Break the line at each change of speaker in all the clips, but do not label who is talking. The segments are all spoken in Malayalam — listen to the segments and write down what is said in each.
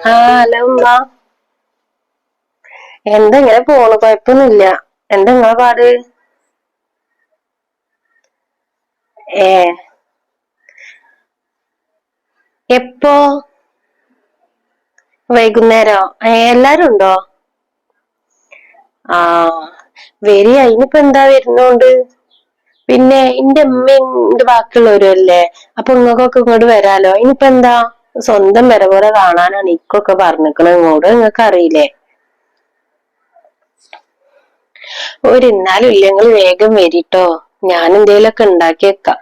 ഹലോ ഉമ്മ. എന്താ ഇങ്ങനെ പോണു, കൊഴപ്പൊന്നുമില്ല. എന്താ നിങ്ങളെ പാട്? ഏ എപ്പോ? വൈകുന്നേരോ? എല്ലാരും ഉണ്ടോ? ആ, വരി. അതിനിപ്പോ എന്താ വരുന്നോണ്ട്. പിന്നെ എന്റെ ഉമ്മയും എന്റെ ബാക്കിയുള്ളവരും അല്ലേ, അപ്പൊ നിങ്ങൾക്കൊക്കെ ഇങ്ങോട്ട് വരാലോ. ഇനിയിപ്പോ എന്താ, സ്വന്തം വര പോലെ കാണാനാണ് ഇക്കൊക്കെ പറഞ്ഞിക്കണത്. ഇങ്ങോട്ട് നിങ്ങൾക്ക് അറിയില്ലേ. ഇന്നാലും ഇല്ല, നിങ്ങൾ വേഗം വരിട്ടോ. ഞാൻ എന്തേലൊക്കെ ഉണ്ടാക്കി വെക്കാം.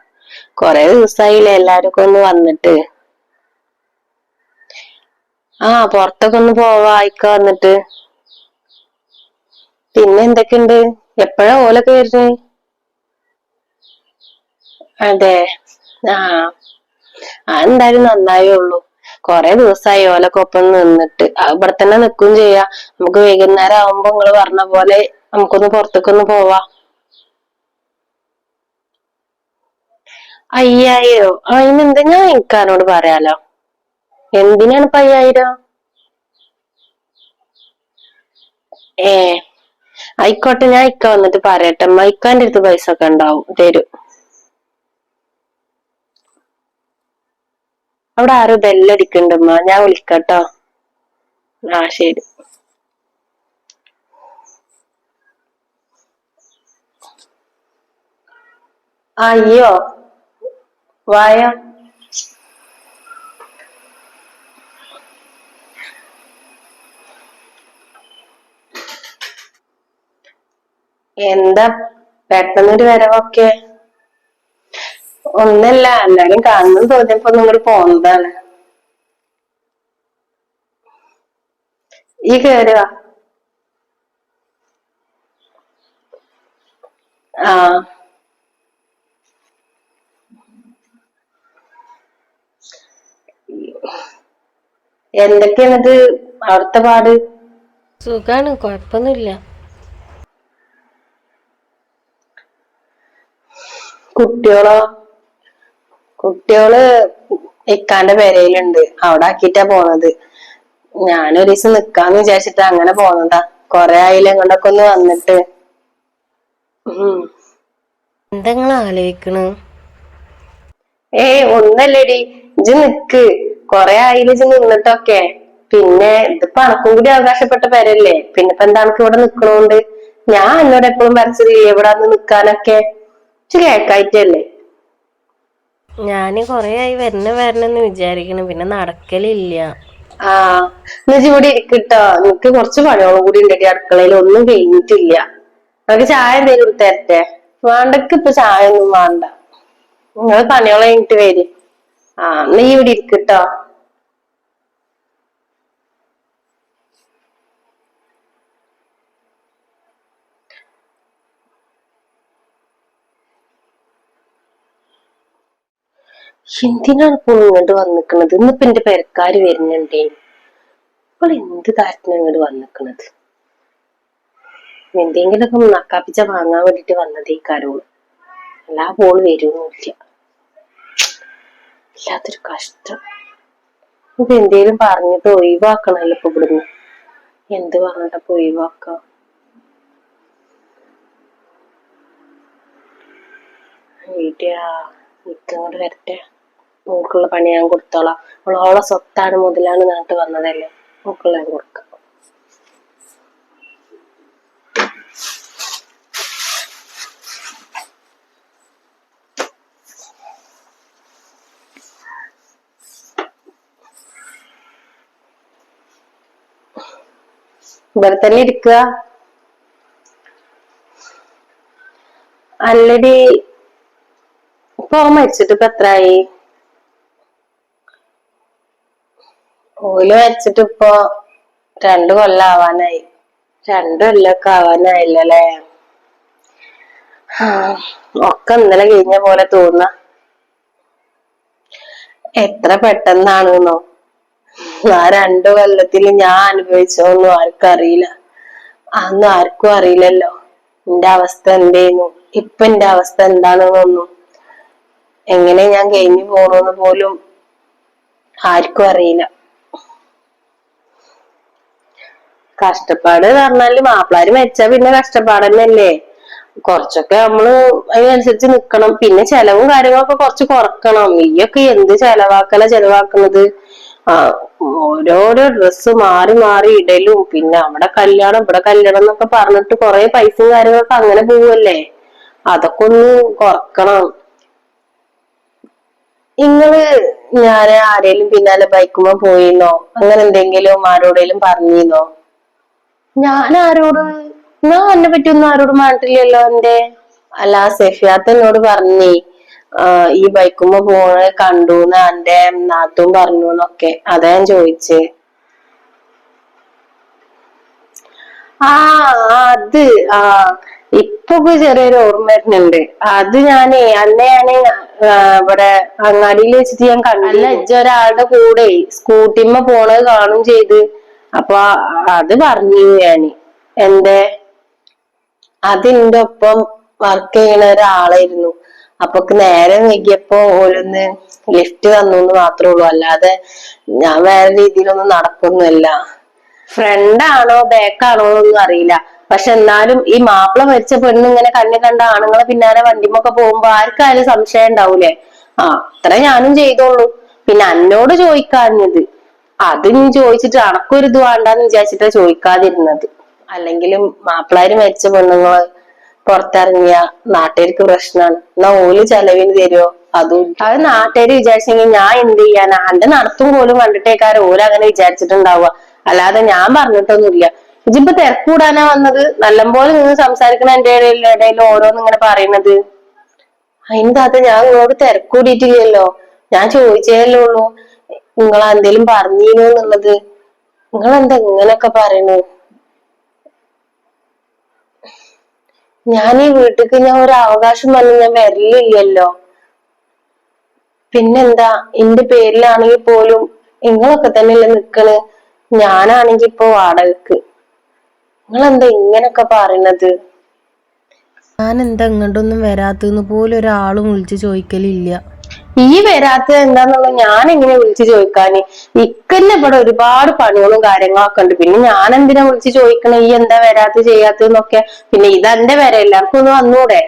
കൊറേ ദിവസായില്ലേ എല്ലാരും ഒന്ന് വന്നിട്ട്. പുറത്തൊക്കെ ഒന്ന് പോവാ ഇക്ക വന്നിട്ട്. പിന്നെ എന്തൊക്കെയുണ്ട്? എപ്പോഴാ ഓലൊക്കെ വരുന്നേ? അതെ. ആ, അതെന്തായാലും നന്നായുള്ളൂ. കൊറേ ദിവസമായി ഓലൊക്കെ ഒപ്പം നിന്നിട്ട്. ഇവിടെ തന്നെ നിക്കും ചെയ്യാ. നമുക്ക് വൈകുന്നേരം ആവുമ്പോ നിങ്ങള് പറഞ്ഞ പോലെ നമുക്കൊന്ന് പുറത്തേക്കൊന്ന് പോവാ. 5000? അതിനെന്താ, ഞാൻ ഇക്കാനോട് പറയാലോ. എന്തിനാണ് ഇപ്പൊ 5000? ഏ ആയിക്കോട്ടെ, ഞാൻ ഇക്ക വന്നിട്ട് പറയട്ടെ. ഇക്കാന്റെ അടുത്ത് പൈസ ഒക്കെ ഉണ്ടാവും, തരും. അവിടെ ആരോ ബെല്ലടിക്കണ്ടമ്മ, ഞാൻ വിളിക്കട്ടോ. ശരി. അയ്യോ, വായ. എന്താ പെട്ടെന്നൊരു വരവൊക്കെ? ഒന്നല്ല, എല്ലാരും കാണണം തോന്നിയപ്പോ നിങ്ങൾ പോന്നതാണ്. ഈ കേറുക. ആ, എന്തൊക്കെയാണിത് അവിടുത്തെ പാട്?
സുഖാണ്, കൊഴപ്പൊന്നുമില്ല.
കുട്ടികളോ? കുട്ടികള് ഇക്കാന്റെ പെരയിലുണ്ട്, അവിടെ ആക്കിട്ടാ പോണത്. ഞാനൊരു ദിവസം നിക്കാന്ന് വിചാരിച്ചിട്ട് അങ്ങനെ പോന്നതാ. കൊറേ ആയില്ലേ ഇങ്ങോട്ടൊക്കെ ഒന്ന് വന്നിട്ട്.
എന്താ നിങ്ങൾ ആലോചിക്കണ്?
ഒന്നല്ലടി, ഇജ്ജ് നിക്ക്. കൊറേ ആയില്ലേ ഇജ്ജ് നിന്നിട്ടൊക്കെ. പിന്നെ ഇതിപ്പോ അനക്കും കൂടി അവകാശപ്പെട്ട പെരല്ലേ, പിന്നെപ്പോ എന്താ അനക്ക് ഇവിടെ നിക്കണോണ്ട്. ഞാൻ എന്നോട് എപ്പോഴും വരച്ചത് ഇവിടെ വന്ന് നിക്കാനൊക്കെ. ഇജ്ജ് കേക്കായിട്ടല്ലേ.
ഞാന് കൊറേ ആയി വരണെന്ന് വിചാരിക്കണ്, പിന്നെ നടക്കലില്ല.
എന്നാ ഇജ്ജ് ഇവിടെ ഇരിക്കട്ടോ. നിനക്ക് കുറച്ച് പണിയോളം കൂടി ഉണ്ടടി അടുക്കളയിൽ, ഒന്നും കഴിഞ്ഞിട്ടില്ല. നമുക്ക് ചായ എന്തേലും എടുത്ത് തരട്ടെ? വേണ്ടക്ക് ഇപ്പൊ ചായ ഒന്നും വേണ്ട. നിങ്ങള് പണിയോളം കഴിഞ്ഞിട്ട് വരി. നീ ഇവിടെ ഇരിക്കട്ടോ. എന്തിനാണ് ഇപ്പോൾ ഇങ്ങോട്ട് വന്നിക്കണത്? ഇന്നിപ്പോ എന്റെ പെരക്കാര് വരുന്നുണ്ടേ. ഇപ്പോൾ എന്ത് കാര്യത്തിന് ഇങ്ങോട്ട് വന്നിക്കണത്? എന്തെങ്കിലുമൊക്കെ നക്കാപ്പിച്ച വാങ്ങാൻ വേണ്ടിട്ട് വന്നത് ഈ കാരോള്. എല്ലാ പോള് വരുന്നില്ല. ഇല്ലാത്തൊരു കഷ്ടം. ഇത് എന്തേലും പറഞ്ഞിട്ട് ഒഴിവാക്കണല്ലോ ഇപ്പൊ ഇവിടുന്ന്. എന്ത് പറഞ്ഞിട്ടപ്പോ ഒഴിവാക്കാം? ഇങ്ങോട്ട് വരട്ടെ. നോക്കുള്ള പണി ഞാൻ കൊടുത്തോളാം. ഓളെ സ്വത്താണ്, മുതലാണ് നാട്ട് വന്നതല്ലേ, നോക്കുള്ള ഞാൻ കൊടുക്കാം. ഇവിടെ തന്നെ ഇരിക്കുക. അല്ലടി, ഇപ്പൊ മരിച്ചിട്ട് ഇപ്പൊ എത്രയായി? ഓല് മരിച്ചിട്ട് ഇപ്പൊ 2 കൊല്ലം ആവാനായി. 2 കൊല്ലൊക്കെ ആവാനായില്ലല്ലേ. ഒക്കെ ഇന്നലെ കഴിഞ്ഞ പോലെ തോന്നുക. എത്ര പെട്ടെന്നാണെന്നോ. ആ 2 കൊല്ലത്തിൽ ഞാൻ അനുഭവിച്ചതൊന്നും ആർക്കും അറിയില്ല. അതൊന്നും ആർക്കും അറിയില്ലല്ലോ എന്റെ അവസ്ഥ എന്തേന്നു, ഇപ്പൊ എന്റെ അവസ്ഥ എന്താണെന്നൊന്നും. എങ്ങനെ ഞാൻ കഴിഞ്ഞു പോണെന്ന് പോലും ആർക്കും അറിയില്ല. കഷ്ടപ്പാട് എന്ന് പറഞ്ഞാല് മാപ്പിളാര് മരിച്ചാ പിന്നെ കഷ്ടപ്പാട് തന്നെയല്ലേ. കുറച്ചൊക്കെ നമ്മള് അതിനനുസരിച്ച് നിക്കണം. പിന്നെ ചെലവും കാര്യങ്ങളൊക്കെ കുറച്ച് കുറക്കണം. നീയൊക്കെ എന്ത് ചെലവാക്കുന്നത്. ആ ഓരോരോ ഡ്രസ്സ് മാറി മാറി ഇടലും പിന്നെ അവിടെ കല്യാണം ഇവിടെ കല്യാണം എന്നൊക്കെ പറഞ്ഞിട്ട് കുറെ പൈസയും കാര്യങ്ങളൊക്കെ അങ്ങനെ പോവല്ലേ. അതൊക്കെ ഒന്ന് കുറക്കണം. നിങ്ങള് ഞാന് ആരേലും പിന്നാലെ ബൈക്കുമ്പോ പോയിന്നോ അങ്ങനെ എന്തെങ്കിലും ആരോടേലും പറഞ്ഞിന്നോ? ഞാൻ ആരോട്? ഞാൻ എന്നെ പറ്റി ഒന്നും ആരോടും പറഞ്ഞിട്ടില്ലല്ലോ എന്റെ. അല്ല സെഫിയാത്ത എന്നോട് പറഞ്ഞേ ഈ ബൈക്കുമ്പോ പോണ കണ്ടൂന്ന് എന്റെ നാത്തും പറഞ്ഞൂന്നൊക്കെ. അതാ ഞാൻ ചോദിച്ചേ. ആ അത് ആ ഇപ്പൊ ചെറിയൊരു ഓർമ്മ വരുന്നുണ്ട്. അത് അന്ന് ഞാന് ഇവിടെ അങ്ങാടിയിൽ വെച്ചിട്ട് ഞാൻ കണ്ടു. അല്ല ഇജ്ജ് ഒരാളുടെ കൂടെ സ്കൂട്ടിമ്മ പോണത് കാണും ചെയ്ത്. അപ്പൊ അത് പറഞ്ഞു ഞാന്. എന്റെ അതിന്റെ ഒപ്പം വർക്ക് ചെയ്യണ ഒരാളായിരുന്നു. അപ്പൊ നേരം വൈകിയപ്പോ ഓരോന്ന് ലിഫ്റ്റ് തന്നൂന്ന് മാത്രമേ ഉള്ളൂ. അല്ലാതെ ഞാൻ വേറെ രീതിയിലൊന്നും നടക്കൊന്നുമല്ല. ഫ്രണ്ടാണോ ബാക്കാണോ എന്നൊന്നും അറിയില്ല. പക്ഷെ എന്നാലും ഈ മാപ്പിള മരിച്ച പെണ്ണ് ഇങ്ങനെ കണ്ണി കണ്ട ആണുങ്ങളെ പിന്നാലെ വണ്ടിമൊക്കെ പോകുമ്പോ ആർക്കായാലും സംശയം ഉണ്ടാവൂലേ. അത്ര ഞാനും ചെയ്തോളൂ. പിന്നെ എന്നോട് ചോദിക്കാഞ്ഞത് അത് നീ ചോദിച്ചിട്ട് അണക്കൊരു ഇത് വേണ്ടാന്ന് വിചാരിച്ചിട്ടാ ചോദിക്കാതിരുന്നത്. അല്ലെങ്കിലും മാപ്പിളാര് മരിച്ച പെണ്ണുങ്ങള് പുറത്തിറങ്ങിയ നാട്ടുകാർക്ക് പ്രശ്നമാണ്. എന്നാ ഓല് ചെലവിന് തരുമോ? അത് നാട്ടുകാര് വിചാരിച്ചെങ്കിൽ ഞാൻ എന്ത് ചെയ്യാനാ? എന്റെ നടത്തും പോലും കണ്ടിട്ടേക്കാരും ഓല് അങ്ങനെ വിചാരിച്ചിട്ടുണ്ടാവുക. അല്ലാതെ ഞാൻ പറഞ്ഞിട്ടൊന്നുമില്ല. ഇതിപ്പോ തിരക്കൂടാനാ വന്നത്? നല്ലപോലെ നിന്ന് സംസാരിക്കണ എന്റെ ഇടയിൽ ഓരോന്ന് ഇങ്ങനെ പറയുന്നത്. അതിന്റെ അത് ഞാൻ നിങ്ങളോട് തിരക്കൂടിയിട്ടില്ലല്ലോ. ഞാൻ ചോദിച്ചേല്ലേ ഉള്ളൂ നിങ്ങളാ എന്തേലും പറഞ്ഞീനോ എന്നുള്ളത്. നിങ്ങളെന്താ ഇങ്ങനൊക്കെ പറയണു? ഞാൻ ഈ വീട്ടിക്ക് ഒരു അവകാശം പറഞ്ഞ് ഞാൻ വരലില്ലല്ലോ. പിന്നെന്താ എന്റെ പേരിലാണെങ്കിൽ പോലും നിങ്ങളൊക്കെ തന്നെയല്ലേ നിക്കണ്. ഞാനാണെങ്കി ഇപ്പൊ വാടകക്ക്. നിങ്ങളെന്താ ഇങ്ങനൊക്കെ പറയണത്?
ഞാൻ എന്താ ഇങ്ങോട്ടൊന്നും വരാത്തെന്ന് പോലും ഒരാളും വിളിച്ച് ചോദിക്കലില്ല.
ഈ വരാത്തത് എന്താന്നുള്ളത് ഞാൻ എങ്ങനെ വിളിച്ചു ചോദിക്കാന്? ഇക്കന്നെ ഇവിടെ ഒരുപാട് പണികളും കാര്യങ്ങളൊക്കെ ഉണ്ട്. പിന്നെ ഞാൻ എന്തിനാ വിളിച്ചു ചോദിക്കണേ ഈ എന്താ വരാത്തത് ചെയ്യാത്തതെന്നൊക്കെ? പിന്നെ ഇതെന്റെ വരെ എല്ലാവർക്കും ഒന്ന് വന്നൂടെ?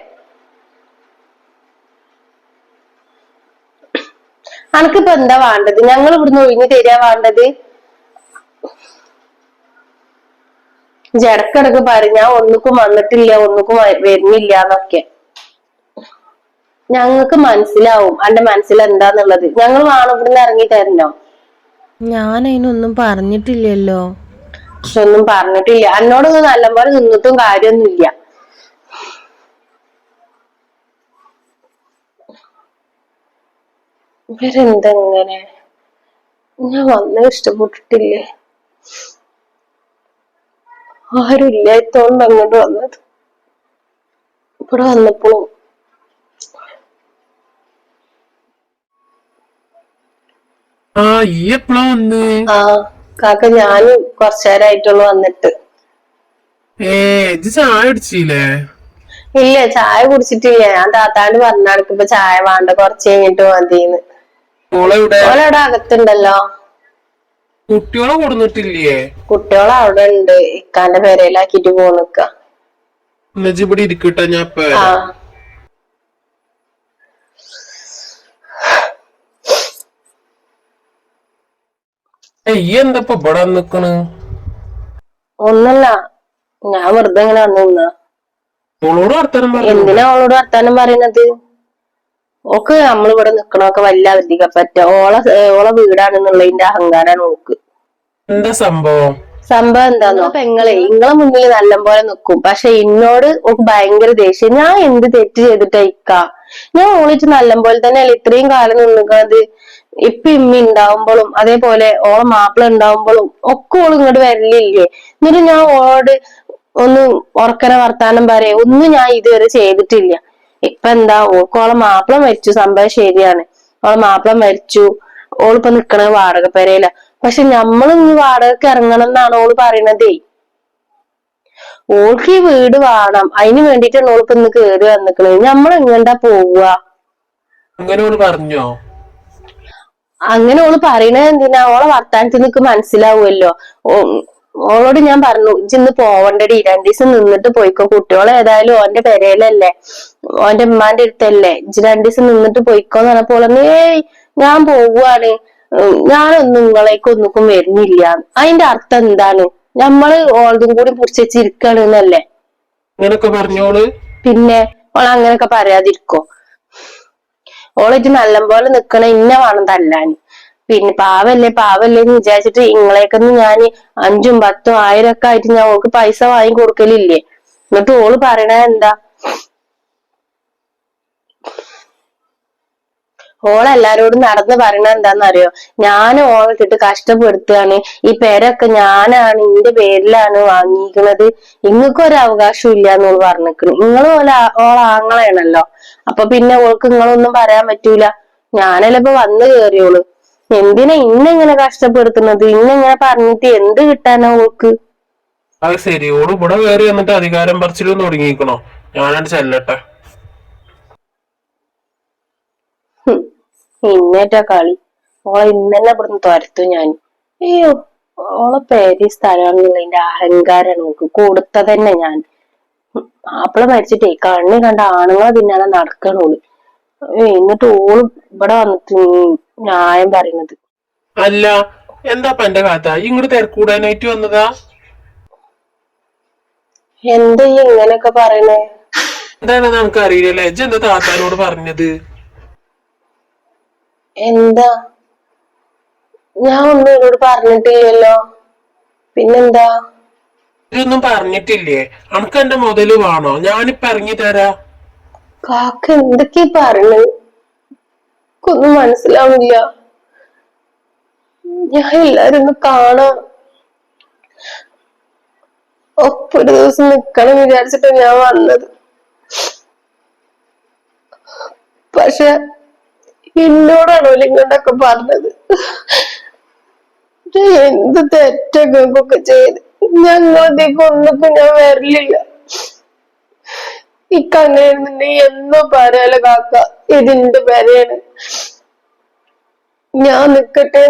അനക്കിപ്പോ എന്താ വേണ്ടത്? ഞങ്ങൾ ഇവിടുന്ന് ഒഴിഞ്ഞു തരിക വേണ്ടത്? ഇടക്കിടക്ക് പറയും ഞാൻ ഒന്നിക്കും വന്നിട്ടില്ല ഒന്നിക്കും വരുന്നില്ല എന്നൊക്കെ. ഞങ്ങൾക്ക് മനസ്സിലാവും അന്റെ മനസ്സിൽ എന്താന്നുള്ളത്. ഞങ്ങൾ വേണം ഇവിടുന്ന് ഇറങ്ങി തരണോ?
ഞാൻ അതിനൊന്നും പറഞ്ഞിട്ടില്ലല്ലോ.
പക്ഷെ ഒന്നും പറഞ്ഞിട്ടില്ല. എന്നോടൊന്നും നല്ലപോലെ നിന്നിട്ടും കാര്യമൊന്നുമില്ല. ഇവരെന്തെങ്ങനെ? ഞാൻ വന്നത് ഇഷ്ടപ്പെട്ടിട്ടില്ലേ? ആരും ഇല്ലാത്തോണ്ട് അങ്ങോട്ട് വന്നത്. ഇവിടെ വന്നപ്പോഴും
ഈ എപ്പളാ വന്ന്?
കാക്ക ഞാനും കുറച്ചേരായിട്ടുള്ളൂ വന്നിട്ട്.
ഇജ്ജ് ചായ കുടിച്ചില്ലേ?
ഇല്ല ചായ കുടിച്ചിട്ടില്ല. ഞാൻ താത്താണ്ട് പറഞ്ഞാണ് ഇപ്പൊ ചായ വേണ്ട കുറച്ച് കഴിഞ്ഞിട്ട് മതിന്ന്.
ഓളെവിടെ?
ഓളവിടെ അകത്തുണ്ടല്ലോ.
കുട്ടികളെ കൊടുന്നിട്ടില്ലേ?
കുട്ടികളെ അവിടെ ഉണ്ട്. ഇക്കാന്റെ പെരയിലാക്കിട്ട് പോന്നിക്ക.
ഇജ്ജ് ഇവിടെ ഇരിക്കട്ടെ ഞാൻ ഇപ്പൊ
ആ
വരാം. ഈ എന്താ ഇവിടെ നിക്കണ്?
ഒന്നല്ല ഞാൻ വെറുതെ ഇങ്ങനെ വന്നു.
ഓളോട് വർത്താനം പറഞ്ഞു.
എന്തിനാ അവളോട് വർത്താനം പറയുന്നത്? ഓക്ക് നമ്മളിവിടെ നിക്കണൊക്കെ വല്ല അധികം പറ്റ. ഓളെ വീടാണെന്നുള്ളതിന്റെ അഹങ്കാരാണ് ഓക്ക്.
എന്താ സംഭവം?
സംഭവം എന്താന്നോ? ഇങ്ങളെ മുന്നിൽ നല്ലപോലെ നിക്കും. പക്ഷെ എന്നോട് ഓക്ക് ഭയങ്കര ദേഷ്യം. ഞാൻ എന്ത് തെറ്റ് ചെയ്തിട്ടാ ഇക്ക? ഞാൻ ഓളിച്ച് നല്ലപോലെ തന്നെയല്ലേ ഇത്രയും കാലം നിൽക്കുന്നത്. ഇപ്പൊ ഇമ്മ ഉണ്ടാവുമ്പോഴും അതേപോലെ ഓളെ മാപ്പിള ഉണ്ടാവുമ്പോഴും ഒക്കെ ഓള് ഇങ്ങോട്ട് വരലില്ലേ? എന്നിട്ട് ഞാൻ ഓളോട് ഒന്ന് ഉറക്കര വർത്താനം പറയാ ഒന്നും ഞാൻ ഇതുവരെ ചെയ്തിട്ടില്ല. ഇപ്പൊ എന്താ ഓളെ മാപ്പിള മരിച്ചു. സംഭവം ശരിയാണ്. ഓളെ മാപ്പിള മരിച്ചു. ഓളിപ്പോ നിക്കണത് വാടക പെരയില. പക്ഷെ ഞമ്മൾ ഇനി വാടകക്ക് ഇറങ്ങണം എന്നാണ് ഓള് പറയണതേ. ഓൾക്ക് ഈ വീട് വേണം. അതിന് വേണ്ടിയിട്ടാണ് ഓളിപ്പോ ഇന്ന് കേറി വന്നിക്കണത്. നമ്മൾ എങ്ങണ്ടാ പോവുക?
അങ്ങനെ ഓള് പറഞ്ഞോ?
അങ്ങനെ ഓള് പറയണത് എന്തിനാ? ഓളെ വർത്താനത്തിൽ നിനക്ക് മനസ്സിലാവുമല്ലോ. ഓളോട് ഞാൻ പറഞ്ഞു ഇജ്ജിന്ന് പോവണ്ടടി, 2 ദിവസം നിന്നിട്ട് പോയിക്കോ, കുട്ടികളെ ഏതായാലും ഓന്റെ പെരയിലല്ലേ, ഓന്റെ ഉമ്മാന്റെ അടുത്തല്ലേ, ഇജ്ജ് 2 ദിവസം നിന്നിട്ട് പോയിക്കോന്ന് പറഞ്ഞപ്പോ പറഞ്ഞു ഏയ് ഞാൻ പോവാണ്, ഞാനൊന്നും നിങ്ങളേക്ക് ഒന്നിക്കും വരുന്നില്ല. അതിന്റെ അർത്ഥം എന്താണ്? നമ്മള് ഓൾതും കൂടി പുടിച്ചിരിക്കാണ് എന്നല്ലേ?
അങ്ങനൊക്കെ പറഞ്ഞോള്.
പിന്നെ ഓൾ അങ്ങനെയൊക്കെ പറയാതിരിക്കോ? ഓളിച്ച് നല്ലപോലെ നിക്കണ ഇന്ന വേണം തല്ലാന്. പിന്നെ പാവല്ലേ പാവല്ലേന്ന് വിചാരിച്ചിട്ട് ഇങ്ങളേക്കൊന്ന് ഞാൻ 5ഉം 10ഉം 1000 ഒക്കെ ആയിട്ട് ഞാൻ ഓൾക്ക് പൈസ വാങ്ങി കൊടുക്കലില്ലേ? എന്നിട്ട് ഓള് പറയണ എന്താ? ഓളെല്ലാരോടും നടന്ന് പറയണ എന്താന്നറിയോ? ഞാൻ ഓളിട്ടിട്ട് കഷ്ടപ്പെടുത്തുകയാണ്, ഈ പേരൊക്കെ ഞാനാണ് എന്റെ പേരിലാണ് വാങ്ങിയിരിക്കുന്നത്, ഇങ്ങൾക്കൊരു അവകാശം ഇല്ലാന്ന് ഓള് പറഞ്ഞിരിക്കണ്. നിങ്ങളും ഓളാങ്ങളാണല്ലോ, അപ്പൊ പിന്നെ ഓൾക്ക് നിങ്ങളൊന്നും പറയാൻ പറ്റൂല. ഞാനല്ല ഇപ്പൊ വന്ന് കേറിയോള്. എന്തിനാ ഇന്നെങ്ങനെ കഷ്ടപ്പെടുത്തുന്നത്? ഇന്നെങ്ങനെ പറഞ്ഞിട്ട് എന്ത് കിട്ടാനാ ഓൾക്ക്?
അത് ശരി, ഓള് ഇവിടെ കയറി വന്നിട്ട് അധികാരം പറിച്ചിലും തുടങ്ങിയിരിക്കണോ? ഞാനാണ് ചെല്ലട്ടെ.
ഇന്നേറ്റാ കളി. ഓളെ ഇന്നലെ ഇവിടുന്ന് തുരത്തും ഞാൻ. അയ്യോ, ഓളെ പേര് സ്ഥലമാണെന്നുള്ളതിന്റെ അഹങ്കാരാണ് നോക്ക് കൊടുത്തതന്നെ ഞാൻ. മാപ്പിള മരിച്ചിട്ടേ കണ്ണി കണ്ട ആണുങ്ങളെ പിന്നാലെ നടക്കണോള്. എന്നിട്ട് ഓള് ഇവിടെ വന്നിട്ട് ന്യായം പറയുന്നത്.
അല്ല, എന്താ എന്റെ കഥ? ഇങ്ങോട്ട് തിരക്കൂടാനായിട്ട് വന്നതാ?
എന്താ ഈ ഇങ്ങനൊക്കെ പറയണേ?
എന്താണെന്ന് നമുക്ക് അറിയില്ലല്ലേ. ഇജ്ജ് എന്താ താത്താനോട് പറഞ്ഞത്?
എന്താ? ഞാൻ ഒന്നും എന്നോട് പറഞ്ഞിട്ടില്ലല്ലോ, പിന്നെന്താ?
ഇതൊന്നും പറഞ്ഞിട്ടില്ലേ? അനക്ക് എന്റെ മുതല് വേണോ? ഞാനിപ്പ ഇറങ്ങി തരാ.
കാക്ക എന്തൊക്കെയാ പറഞ്ഞത്? ഒന്നും മനസ്സിലാവില്ല. ഞാൻ എല്ലാരും ഒന്ന് കാണാം, ഒപ്പം ഒരു ദിവസം നിക്കണം വിചാരിച്ചിട്ടാ ഞാൻ വന്നത്. പക്ഷെ എന്നോടാണോ ഇങ്ങോട്ടൊക്കെ പറഞ്ഞത്? എന്ത് തെറ്റൊക്കെ ചെയ്ത് ഞങ്ങളതേക്ക് ഒന്നിക്കും ഞാൻ വരലില്ല. ഇക്കങ്ങനെയാണെന്നുണ്ടെങ്കിൽ എന്നോ പറയാലോ കാക്ക, ഇതിന്റെ പേരെയാണ്, ഞാൻ നിക്കട്ടെ.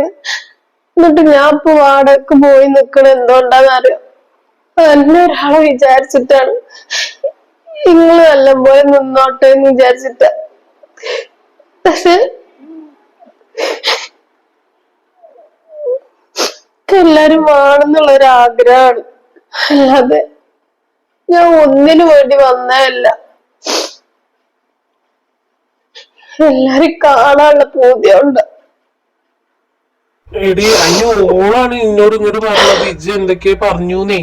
എന്നിട്ട് ഞാൻ ഇപ്പൊ വാടകക്ക് പോയി നിക്കണ എന്തുകൊണ്ടാന്നറിയോ? എന്നെ ഒരാളെ വിചാരിച്ചിട്ടാണ്. നിങ്ങള് നല്ലപോലെ നിന്നോട്ടെ എന്ന് വിചാരിച്ചിട്ടാ. പക്ഷെ എല്ലാരും വേണമെന്നുള്ള ഒരു ആഗ്രഹമാണ്, അല്ലാതെ ഞാൻ ഒന്നിനു വേണ്ടി വന്നതല്ല. എല്ലാരും കാണാനുള്ള പൂതിയുണ്ട്.
എടി, അതിന് ഓളാണ് എന്നോട് ഇങ്ങോട്ട് പറഞ്ഞത്. ഇജ്ജ് എന്തൊക്കെയാ പറഞ്ഞൂന്നേ.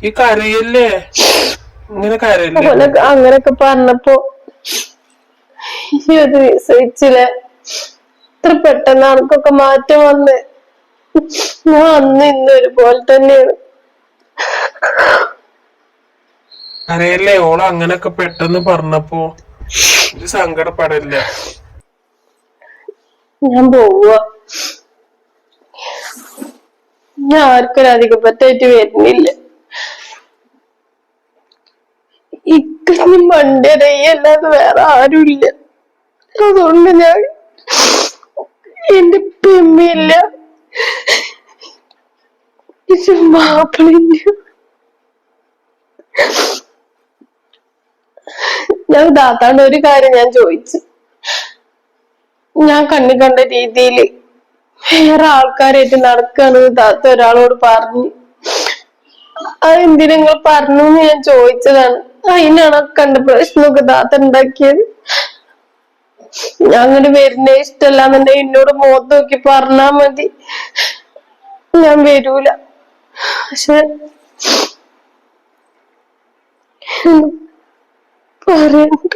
ഈ കരയല്ലേ, ഇങ്ങനെ കരയല്ലേ.
ഓനൊക്കെ അങ്ങനൊക്കെ പറഞ്ഞപ്പോ ഈ ഒരു വിസയിച്ചില്ല. ഇത്ര പെട്ടെന്ന് ആൾക്കൊക്കെ മാറ്റം വന്ന്. ഞാൻ അന്ന് ഇന്ന് ഒരുപോലെ തന്നെയാണ്.
കരയല്ലേ, ഓള് അങ്ങനൊക്കെ പെട്ടെന്ന് പറഞ്ഞപ്പോ ഇജ്ജ് സങ്കടപ്പെടല്ലേ.
ഞാൻ പോവുക. ഞാൻ ആർക്കൊരു അധികപ്പറ്റായിട്ട് വരുന്നില്ല. ഇക്കഞ്ഞും മണ്ടരയ്യല്ലാതെ വേറെ ആരുമില്ല. അതുകൊണ്ട് ഞാൻ എന്റെ പെമ്മില്ല, മാപ്പിളില്ല. ഞാൻ താത്താണ്ട് ഒരു കാര്യം ഞാൻ ചോദിച്ചു. ഞാൻ കണ്ണി കണ്ട രീതിയില് വേറെ ആൾക്കാരായിട്ട് നടക്കുകയാണെന്ന് താത്ത ഒരാളോട് പറഞ്ഞു. അതെന്തിനാ നിങ്ങൾ പറഞ്ഞു എന്ന് ഞാൻ ചോദിച്ചതാണ്. അതിനാണ് കണ്ട പ്രശ്നമൊക്കെ താത്ത ഉണ്ടാക്കിയത്. ഞാൻ അങ്ങോട്ട് വരുന്നേ ഇഷ്ടമല്ലാന്നുണ്ടെങ്കിൽ എന്നോട് മുഖത്ത് നോക്കി പറഞ്ഞാ മതി, ഞാൻ വരൂല. പക്ഷെ പറയണ്ട,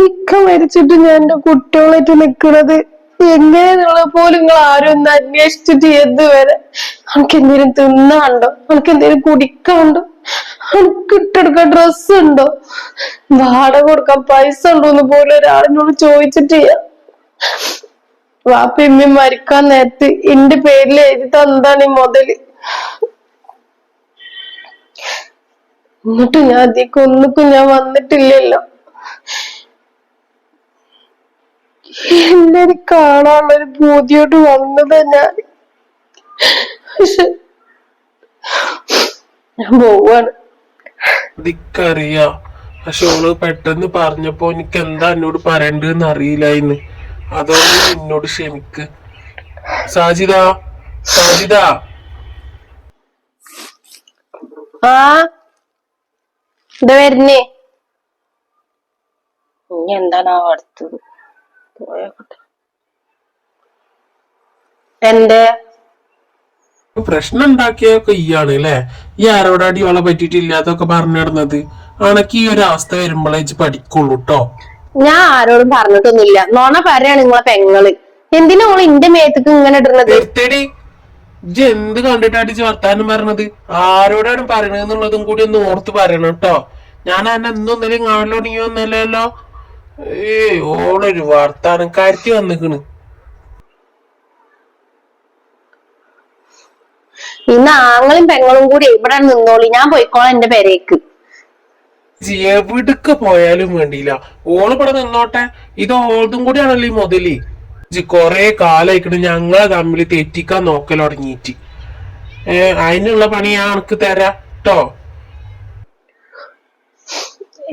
ഇക്ക മരിച്ചിട്ട് ഞാൻ എന്റെ കുട്ടികളായിട്ട് നിക്കണത് എങ്ങനെയാന്നുള്ളത് പോലും നിങ്ങൾ ആരും ഒന്ന് അന്വേഷിച്ചിട്ട് ഇതുവരെ. നമുക്ക് എന്തെങ്കിലും തിന്നാണ്ടോ? നമുക്ക് എന്തെങ്കിലും കുടിക്കാണ്ടോ? നമുക്ക് ഇട്ടെടുക്കാൻ ഡ്രസ് ഉണ്ടോ? വാടക കൊടുക്കാൻ പൈസ ഉണ്ടോന്ന് പോലും ഒരാളിനോട് ചോദിച്ചിട്ടില്ല. വാപ്പയമ്മയും മരിക്കാൻ നേരത്ത് എന്റെ പേരിൽ എഴുതി തന്നതാണ് ഈ മുതല്. എന്നിട്ട് ഞാൻ അതിലേക്ക് ഒന്നിക്കും ഞാൻ വന്നിട്ടില്ലല്ലോ. എല്ലാരും കാണാനുള്ളൊരു പൂതിയോട് വന്നത് ഞാൻ. പക്ഷെ ഞാൻ പോവാണ്.
ഇതിക്കറിയാ, പക്ഷെ ഓള് പെട്ടെന്ന് പറഞ്ഞപ്പോ എനിക്ക് എന്താ എന്നോട് പറയണ്ടെന്ന് അറിയില്ലായിന്ന്. അതുകൊണ്ട് എന്നോട് ക്ഷമിക്ക്. സാജിദ, സാജിദ.
ആ ഇത് വരുന്നേ. ഇനി എന്താണ് അടുത്തത്? പോയോട്ടെ. എന്റെ
പ്രശ്നം ഉണ്ടാക്കിയൊക്കെ ഈയാണ് അല്ലേ? ഈ ആരോടാടി ഓളെ പറ്റിയിട്ടില്ലാത്തൊക്കെ പറഞ്ഞു നടന്നത്. അണക്ക് ഈ ഒരു അവസ്ഥ വരുമ്പോഴേ പഠിക്കുള്ളൂ ട്ടോ.
ഞാൻ ആരോടും പറഞ്ഞിട്ടൊന്നുമില്ല. നോണ പറയാണ് നിങ്ങളെ പെങ്ങള്. എന്തിനാ ഓള് ഇന്റെ മേത്തേക്ക് ഇങ്ങനെ ഇടുന്നത്?
നിർത്തടി. ഇജ്ജ് എന്ത് കണ്ടിട്ടാടിച്ച് വർത്താനം പറഞ്ഞത്? ആരോടാണ് പറയണെന്നുള്ളതും കൂടി ഒന്ന് ഓർത്ത് പറയണം കേട്ടോ. ഞാൻ എന്നെ എന്തൊന്നിലും കാണലോണിയൊന്നല്ലോ. ഓളൊരു വർത്താനം കരുത്തി വന്നിക്കണ്.
ഇന്ന് ആങ്ങളും പെങ്ങളും കൂടി ഇവിടെ നിന്നോളി, ഞാൻ പോയിക്കോളാം എന്റെ പെരേക്ക്.
എവിടക്ക് പോയാലും വേണ്ടിയില്ല, ഓള് ഇവിടെ നിന്നോട്ടെ. ഇത് ഓൾതും കൂടിയാണല്ലോ ഈ മുതല്. കൊറേ കാലായിക്കണ് ഞങ്ങളെ തമ്മിൽ തെറ്റിക്കാൻ നോക്കൽ തുടങ്ങിയിട്ട്. അതിനുള്ള പണി ഞാൻ അനക്ക് തരാം ട്ടോ.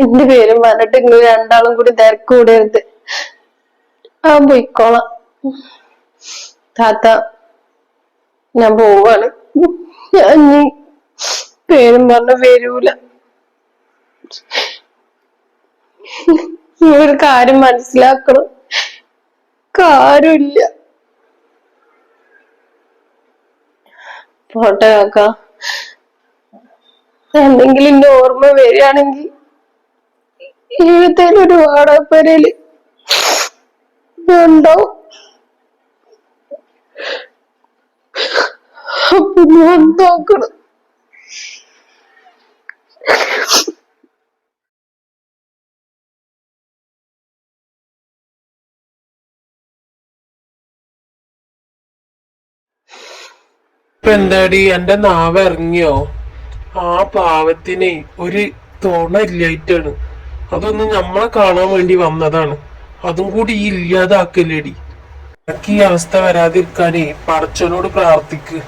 എന്റെ പേരും പറഞ്ഞിട്ട് നിങ്ങൾ രണ്ടാളും കൂടി തിരക്കൂടരുത്. ഞാൻ പോയിക്കോളാം താത്ത. ഞാൻ പോവാണ്. ഞാൻ ഇനി പേരും പറഞ്ഞ വരൂല. ഈ ഒരു കാര്യം മനസ്സിലാക്കണം, കാര്യമില്ല. പോട്ടെ കാക്ക. എന്തെങ്കിലും എന്റെ ഓർമ്മ വരികയാണെങ്കിൽ ഏതേലും ഒരു വാടകപ്പരയില് ഉണ്ടാവും. അപ്പൊ ഞാൻ നോക്കണം.
ഇപ്പൊ എന്താടി എന്റെ നാവ് ഇറങ്ങിയോ? ആ പാവത്തിനെ ഒരു തോണ ഇല്ലായിട്ടാണ്. അതൊന്നും നമ്മളെ കാണാൻ വേണ്ടി വന്നതാണ്. അതും കൂടി ഈ ഇല്ലാതാക്കല്ലേടി. എനിക്ക് ഈ അവസ്ഥ വരാതിരിക്കാനേ പടച്ചവനോട് പ്രാർത്ഥിക്ക്.